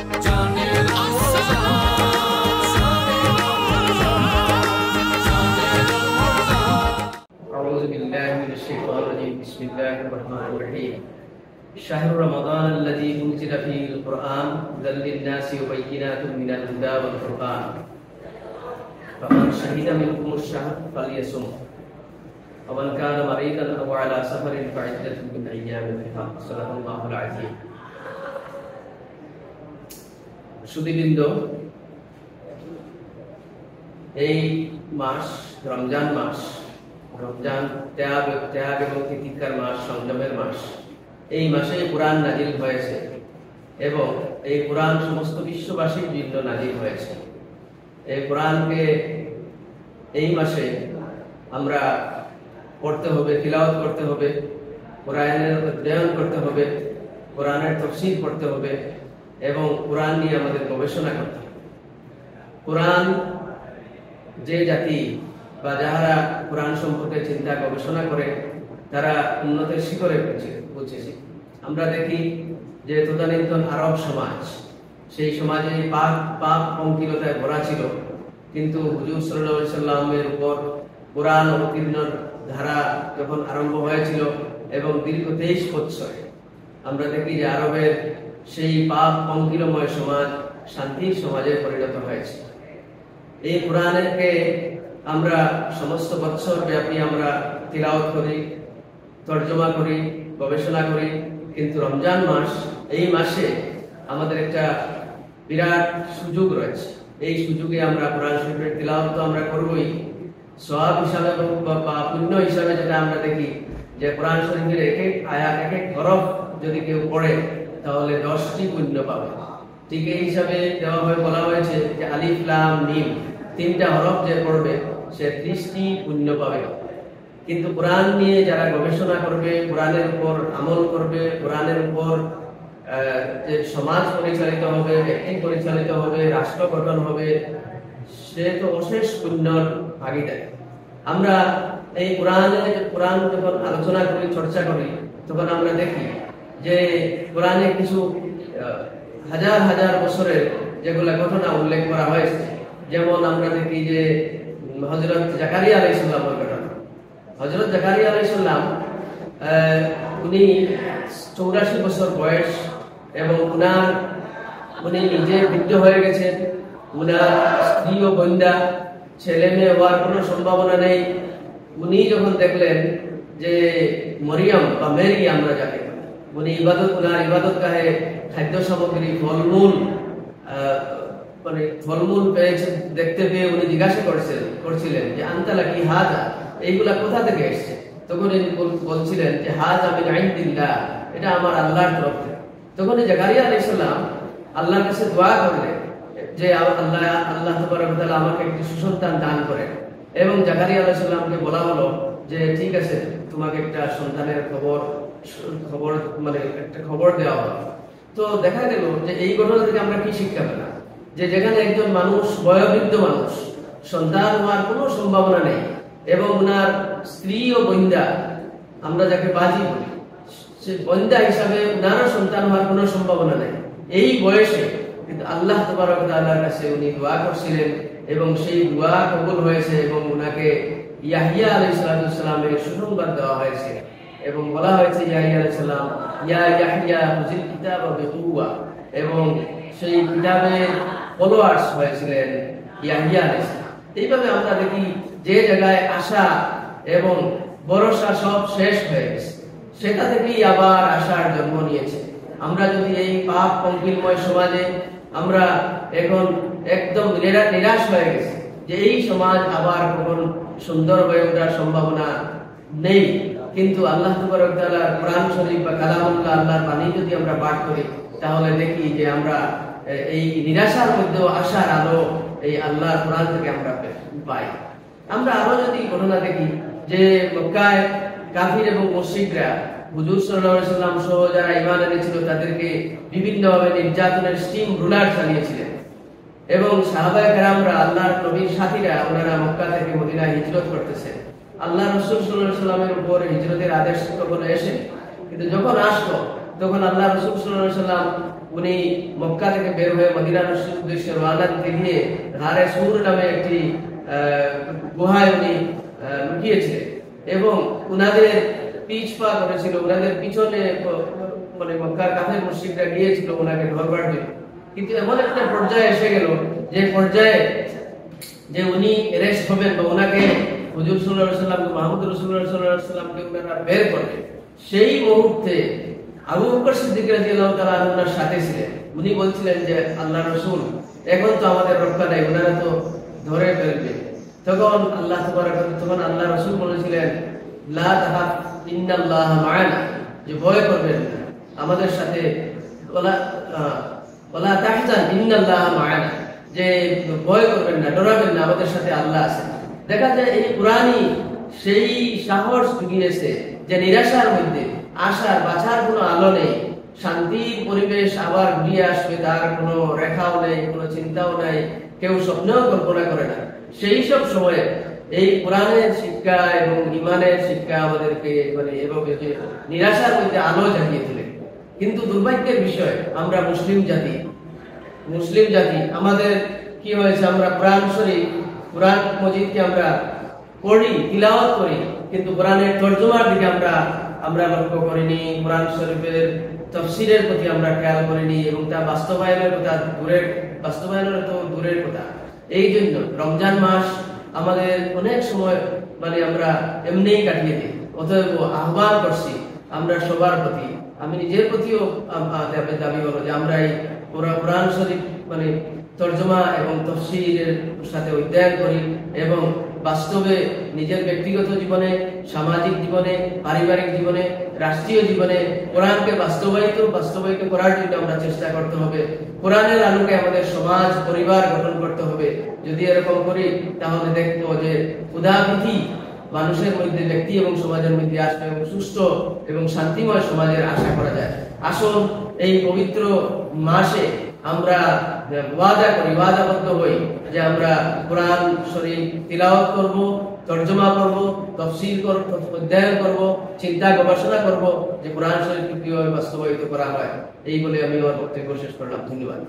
أعوذ بالله من الشيطان الرجيم بسم الله الرحمن الرحيم شهر رمضان الذي أنزل فيه القرآن هدى للناس وبينات من الهدى والفرقان فمن شهد منكم الشهر فليصم ومن كان مريضا أو على سفر فعدة من أيام أخرى صدق الله العظيم সুধীবৃন্দ, এই মাস রমজান মাস, রমজান ত্যাগ এবং তিতিক্ষার মাস, সংযমের মাস। এই মাসে কুরআন নাজিল হয়েছে এবং এই কুরআন সমস্ত বিশ্ববাসীর জন্য নাজিল হয়েছে। এই কুরআনকে এই মাসে আমরা পড়তে হবে, তিলাওয়াত করতে হবে, কোরআনের অধ্যয়ন করতে হবে, কোরআনের তাফসীর পড়তে হবে এবং কোরআন নিয়ে আমাদের গবেষণা করতে হবে। কোরআন যে জাতি বা যারা কোরআন সম্পর্কে চিন্তা গবেষণা করে তারা উন্নতির শিখরে পৌঁছেছে। আমরা দেখি যে তদানীন্তন আরব সমাজ, সেই সমাজে পাপ পঙ্কিলতায় ভরা ছিল, কিন্তু হুজুর সাল্লাল্লাহু আলাইহি সাল্লামের উপর কোরআন অবতীর্ণের ধারা যখন আরম্ভ হয়েছিল এবং দীর্ঘ 23 বছর আমরা দেখি যে আরবের সেই পাপ পঙ্কিলময় সমাজ শান্তির সমাজে পরিণত হয়েছে। এই কোরআনকে আমরা সমস্ত বছর ব্যাপী আমরা তিলাওয়াত করি, তর্জমা করি, গবেষণা করি, কিন্তু রমজান মাস, এই মাসে আমাদের একটা বিরাট সুযোগ রয়েছে। এই সুযোগে আমরা কোরআন শরীফের তিলাওয়াত তো আমরা করবই, সওয়াব হিসাবে বা পুণ্য হিসাবে যেটা আমরা দেখি যে কোরআন শরীফের এক এক আয়াত, এক এক হরফ যদি কেউ পড়ে তাহলে 10টি পুণ্য পাবে। ঠিক এই হিসাবে বলা হয়েছে যে আলিফ লাম মিম 3টা হরফ যে পড়বে সে 30টি পুণ্য পাবে। কিন্তু কোরআন নিয়ে যারা গবেষণা করবে, কোরআনের উপর আমল করবে, কোরআনের উপর যে সমাজ পরিচালিত হবে, ব্যক্তি পরিচালিত হবে, রাষ্ট্র গঠন হবে, সে তো অশেষ পুণ্যর ভাগীদার। আমরা এই কোরআন যখন আলোচনা করি, চর্চা করি, তখন আমরা দেখি যে কোরআনে কিছু হাজার হাজার বছরের যেগুলা ঘটনা উল্লেখ করা হয়েছে। যেমন আমরা দেখি যে হযরত জাকারিয়া আলাইহিস সালামের ঘটনা। হযরত জাকারিয়া আলাইহিস সালাম উনি 84 বছর বয়স এবং উনি নিজে বৃদ্ধ হয়ে গেছেন। উনার স্ত্রী ও কন্যা, ছেলে মেয়ে হওয়ার কোনো সম্ভাবনা নেই। উনি যখন দেখলেন যে মরিয়ম বা মেরি আমরা যাকে উনি উনার ইবাদত গাহে খাদ্য সামগ্রী, ফলমূল পেয়েছেন, দেখতে পেয়ে উনি জিজ্ঞাসা করছিলেন যে আনতালা কি হাজা, এইগুলা কোথা থেকে এসছে? তখন উনি বলছিলেন যে হাজা মিন ইনদিল্লাহ, এটা আমার আল্লাহর তরফ থেকে। তখন জাকারিয়া আলাইহিস সালাম আল্লাহর কাছে দোয়া করলেন যে আল্লাহ তাবারক ওয়া তাআলা আমাকে একটি সুসন্তান দান করেন। এবং জাকারিয়া আলাইহিস সালামকে বলা হলো যে ঠিক আছে, তোমাকে একটা সন্তানের খবর মানে একটা খবর দেওয়া হলো। তো দেখা গেল যে এই ঘটনা থেকে আমরা কি শিক্ষা পেলাম? যে যেখানে একজন মানুষ, বয়োবৃদ্ধ মানুষ, সন্তান হওয়ার কোনো সম্ভাবনা নেই এবং ওনার স্ত্রী ও বন্ধা, আমরা যাকে বাজি বলি, সে বন্ধা হিসাবে ওনারও সন্তান হওয়ার কোনো সম্ভাবনা নেই, এই বয়সে কিন্তু আল্লাহ তাবারক ওয়া তাআলার কাছে উনি দোয়া করছিলেন এবং সেই দোয়া কবুল হয়েছে এবং ওনাকে ইয়াহইয়া আলাইহিস সালামের সুসংবাদ দেওয়া হয়েছে এবং বলা হয়েছে ইয়াহইয়া আলাইহিস সালাম, ইয়া ইয়াহইয়া হুজিল কিতাবা বিকুওয়া, এবং সেই কিতাবের ফলোয়ার্স হয়েছিলেন ইয়াহইয়া আলাইহিস সালাম। এইভাবে আমরা দেখি যে জায়গায় আশা এবং ভরসা সব শেষ হয়ে গেছে, সেটা থেকেই আবার আশার জন্ম নিয়েছে। আমরা যদি এই পাপ পঙ্কিলময় সমাজে আমরা এখন একদম নিরাশ হয়ে গেছি যে এই সমাজ আবার কখন সুন্দর হয়ে ওঠার সম্ভাবনা নেই, কিন্তু আল্লাহ তাবারক ওয়া তাআলার কোরআন শরীফ বা কালামুল্লাহ, আল্লাহর বাণী যদি আমরা পাঠ করি তাহলে দেখি যে আমরা এই নিরাশার মধ্যেও আশার আলো এই আল্লাহর কোরআন থেকে আমরা পাই। আমরা আরো যদি ঘটনা দেখি যে মক্কায় কাফির এবং মুশরিকরা হুজুর সাল্লাল্লাহু আলাইহি সাল্লাম সহ যারা ঈমান এনেছিল তাদেরকে বিভিন্নভাবে নির্যাতনের স্টিম রুলার চালিয়েছিলেন এবং সাহাবায়ে কেরামরা, আল্লাহর নবীর সাথীরা, ওনারা মক্কা থেকে মদিনায় হিজরত করতেছেন। আল্লাহ রাসূল সাল্লাল্লাহু আলাইহি সাল্লামের উপর হিজরতের আদেশ তখন এসে, কিন্তু যখন আসলো তখন আল্লাহ রাসূল সাল্লাল্লাহু আলাইহি সাল্লাম উনি মক্কা থেকে বের হয়ে মদিনার উদ্দেশ্যে রওনা দিতে গিয়ে গারে সুর নামে একটি গুহায় উনি লুকিয়েছিলেন এবং উনাদের পিছ পা করেছিল, উনাদের পিছনে মানে মক্কার কাফের মুশরিকরা গিয়েছিল ওনাকে ধরবার জন্য। কিন্তু এমন একটা পর্যায়ে এসে গেল যে পর্যায়ে যে উনি অ্যারেস্ট হবেন বা ওনাকে হুজুর সাল্লাল্লাহু আলাইহি ওয়াসাল্লাম মুহাম্মদ রাসূলুল্লাহ সাল্লাল্লাহু আলাইহি ওয়াসাল্লামকে ওনারা বের করবেন, সেই মুহূর্তে আবু বকর সিদ্দিক রাদিয়াল্লাহু তাআলা ওনার সাথে ছিলেন। উনি বলছিলেন যে আল্লাহর রাসূল এখন তো আমাদের রক্ষা নাই, ওনারা তো ধরে ফেলবে। তখন আল্লাহ রাসূল বলেছিলেন লা তাহাফ ইন্নাল্লাহা মা'ানা, যে ভয় করবেন না আমাদের সাথে, ওয়ালা তাহজান ইন্নাল্লাহা মা'ানা, যে ভয় করবেন না, ডরাবেন না, আমাদের সাথে আল্লাহ আছেন। দেখা যায় এই কুরআনই সেই সাহস জুগিয়েছে যে নিরাশার মধ্যে আশার বাঁচার কোনো আলো নেই, শান্তির পরিবেশ আবার ঘুরিয়ে আসবে তার কোনো রেখাও নেই, কোনো চিন্তাও নাই, কেউ স্বপ্নেও কল্পনা করে না। সেই সব সময়ে এই কোরআনের শিক্ষা এবং ঈমানের শিক্ষা আমাদেরকে মানে এভাবে যে নিরাশার মধ্যে আলো জাগিয়ে তোলে। কিন্তু দুর্ভাগ্যের বিষয় আমরা মুসলিম জাতি আমাদের কি হয়েছে, আমরা কোরআন মজিদকে আমরা পড়ি, তিলাওয়াত করি, কিন্তু কোরআনের তরজমার দিকে আমরা লক্ষ্য করিনি, কোরআন শরীফের তাফসীরের প্রতি আমরা খেয়াল করিনি এবং তা বাস্তবায়নের দূরের কথা। এই জন্য রমজান মাস আমাদের অনেক সময় মানে আমরা এমনিই কাটিয়ে দিই। অতএব আহ্বান করছি আমরা সবার প্রতি, আমি নিজের প্রতিও দাবি হলো যে আমরা এই কোরআন শরীফ মানে তরজমা এবং তাফসীরের সাথে অধ্যয়ন করি এবং বাস্তবে নিজের ব্যক্তিগত জীবনে, সামাজিক জীবনে, পারিবারিক জীবনে, রাষ্ট্রীয় জীবনে কোরআনকে বাস্তবায়িত করার জন্য আমরা চেষ্টা করতে হবে। কোরআনের আলোকে আমাদের সমাজ পরিবার গঠন করতে হবে। যদি এরকম করি তাহলে দেখবো যে ক্ষুধাভীতি মানুষের মধ্যে, ব্যক্তি এবং সমাজের মধ্যে আসবে এবং সুস্থ এবং শান্তিময় সমাজের আশা করা যায়। আসুন এই পবিত্র মাসে আমরা ওয়াদাবদ্ধ হই যে আমরা কোরআন শরীফ তিলাওয়াত করব, তরজমা করব, তাফসীর করব, অধ্যয়ন করব, চিন্তা গবেষণা করব যে কোরআন শরীফকে কিভাবে বাস্তবায়িত করা হয়। এই বলে আমি আমার বক্তব্য শেষ করলাম। ধন্যবাদ।